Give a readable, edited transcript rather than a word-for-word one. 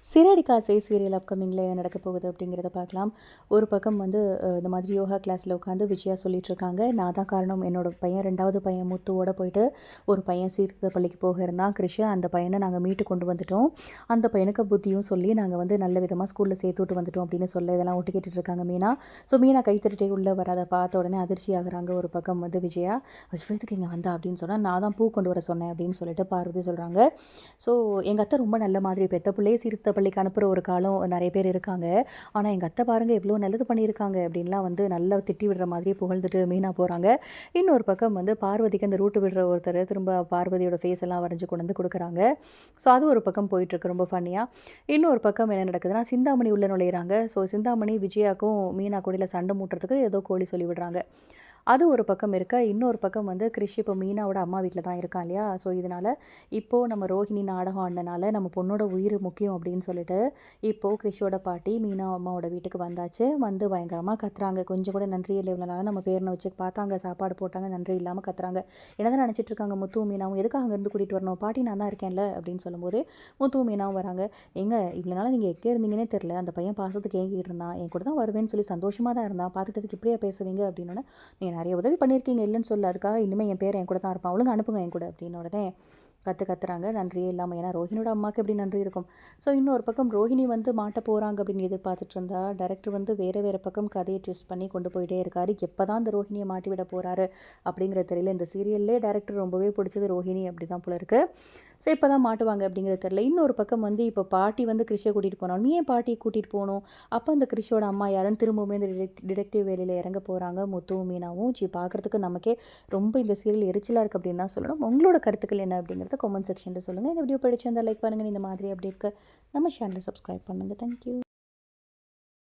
சிறடி காசை சீரியல் அப்கமிங்கில் என்ன நடக்க போகுது அப்படிங்கிறத பார்க்கலாம். ஒரு பக்கம் வந்து இந்த மாதிரி யோகா கிளாஸில் உட்காந்து விஜயா சொல்லிகிட்ருக்காங்க, நான் தான் காரணம். என்னோடய பையன் 2வது பையன் முத்துவோட போயிட்டு ஒரு பையன் சீர்திருத்த பள்ளிக்கு போக இருந்தான் கிருஷ். அந்த பையனை நாங்கள் மீட்டு கொண்டு வந்துட்டோம். அந்த பையனுக்கு புத்தியும் சொல்லி நாங்கள் வந்து நல்ல விதமாக ஸ்கூலில் சேர்த்து விட்டு வந்துட்டோம் அப்படின்னு சொல்ல இதெல்லாம் ஒட்டு கேட்டுட்ருக்காங்க மீனா. ஸோ மீனா கைத்தட்டே உள்ளே வராத பார்த்த உடனே அதிர்ச்சி ஆகுறாங்க. ஒரு பக்கம் வந்து விஜயா, எதுக்கு இங்கே வந்தா அப்படின்னு சொன்னால், நான் தான் பூ கொண்டு வர சொன்னேன் அப்படின்னு சொல்லிட்டு பார்வதி சொல்கிறாங்க. ஸோ எங்கள் அத்தை ரொம்ப நல்ல மாதிரி பெத்த பிள்ளையே சீர்திருத்த பள்ளிக்கு அனுப்புகிற ஒரு காலம் நிறைய பேர் இருக்காங்க. ஆனால் எங்கள் அத்தை பாருங்கள் எவ்வளோ நல்லது பண்ணியிருக்காங்க அப்படின்லாம் வந்து நல்லா திட்டி விடுற மாதிரி புகழ்ந்துட்டு மீனா போகிறாங்க. இன்னொரு பக்கம் வந்து பார்வதிக்கு அந்த ரூட்டு விடுற ஒருத்தர் திரும்ப பார்வதியோட ஃபேஸ் எல்லாம் வரைஞ்சி கொண்டு வந்து கொடுக்குறாங்க. ஸோ அது ஒரு பக்கம் போயிட்டுருக்கு ரொம்ப ஃபன்னியாக. இன்னொரு பக்கம் என்ன நடக்குதுன்னா, சிந்தாமணி உள்ளே நுழையிறாங்க. ஸோ சிந்தாமணி விஜயாக்கும் மீனா கூட சண்டை மூட்டுறதுக்கு ஏதோ கோழி சொல்லி விடுறாங்க. அது ஒரு பக்கம் இருக்க, இன்னொரு பக்கம் வந்து கிரிஷ் இப்போ மீனாவோட அம்மா வீட்டில் தான் இருக்கான் இல்லையா? ஸோ இதனால் இப்போது நம்ம ரோஹிணி நாடகம் ஆடினால நம்ம பொண்ணோட உயிர் முக்கியம் அப்படின்னு சொல்லிட்டு இப்போது கிரிஷோட பாட்டி மீனா அம்மாவோட வீட்டுக்கு வந்தாச்சு. வந்து பயங்கரமாக கத்துறாங்க. கொஞ்சம் கூட நன்றி இல்லை, இவ்வளோ நாளாக நம்ம பேரனை வச்சு பார்த்தாங்க, சாப்பாடு போட்டாங்க, நன்றி இல்லாமல் கத்துறாங்க. என்னதான் நினச்சிட்டு இருக்காங்க முத்துவும் மீனாவும், எதுக்காக அங்கேருந்து கூட்டிகிட்டு வரணும், பாட்டி நான் தான் இருக்கேன்ல அப்படின்னு சொல்லும்போது முத்துவும் மீனாவும் வராங்க. இவ்வளோ நாளாக நீங்கள் எங்கே இருந்தீங்கன்னே தெரில, அந்த பையன் பாசத்துக்கு ஏங்கிட்டு இருந்தான், என் கூட தான் வருவேன்னு சொல்லி சந்தோஷமாக தான் இருந்தான், பார்த்துட்டதுக்கு இப்படியே பேசுவீங்க அப்படின்னு நிறைய உதவி பண்ணியிருக்கீங்க இல்லைன்னு சொல்ல, அதுக்காக இனிமேல் என் பேர் என் கூட தான் இருப்பான், ஒழுங்கு அனுப்புங்க என் கூட அப்படின்னு உடனே கத்துறாங்க. நன்றியே இல்லாமல், ஏன்னா ரோஹினியோட அம்மாவுக்கு எப்படி நன்றி இருக்கும். ஸோ இன்னொரு பக்கம் ரோஹிணி வந்து மாட்ட போகிறாங்க அப்படின்னு எதிர்பார்த்துட்டு இருந்தா, டைரக்டர் வந்து வேறு பக்கம் கதையை ட்விஸ்ட் பண்ணி கொண்டு போயிட்டே இருக்காரு. எப்போ தான் இந்த ரோஹிணியை மாட்டி விட போகிறாரு அப்படிங்கிறது தெரியல. இந்த சீரியல்லே டைரக்டர் ரொம்பவே பிடிச்சது ரோஹிணி அப்படி தான் போல இருக்குது. ஸோ இப்போ தான் மாட்டுவாங்க அப்படிங்கிறது தெரியல. இன்னொரு பக்கம் வந்து இப்போ பாட்டி வந்து கிருஷை கூட்டிகிட்டு போனாலும், நீ ஏன் பாட்டியை கூட்டிகிட்டு போகணும், அப்போ அந்த கிருஷோட அம்மா யாருன்னு திரும்பவுமே இந்த டிடெக்டிவ் வேலையில் இறங்க போகிறாங்க முத்துவும் மீனாவும். பார்க்குறதுக்கு நமக்கே ரொம்ப இந்த சீரியல் எரிச்சலாக இருக்குது அப்படின்னு தான் சொல்லணும். உங்களோட கருத்துக்கள் என்ன அப்படிங்கிறத கமெண்ட் செக்ஷனில் சொல்லுங்கள். இந்த வீடியோ பிடிச்சிருந்தால் லைக் பண்ணுங்கள். இந்த மாதிரி அப்படி இருக்க நம்ம சேனலை சப்ஸ்கிரைப் பண்ணுங்கள். தேங்க்யூ.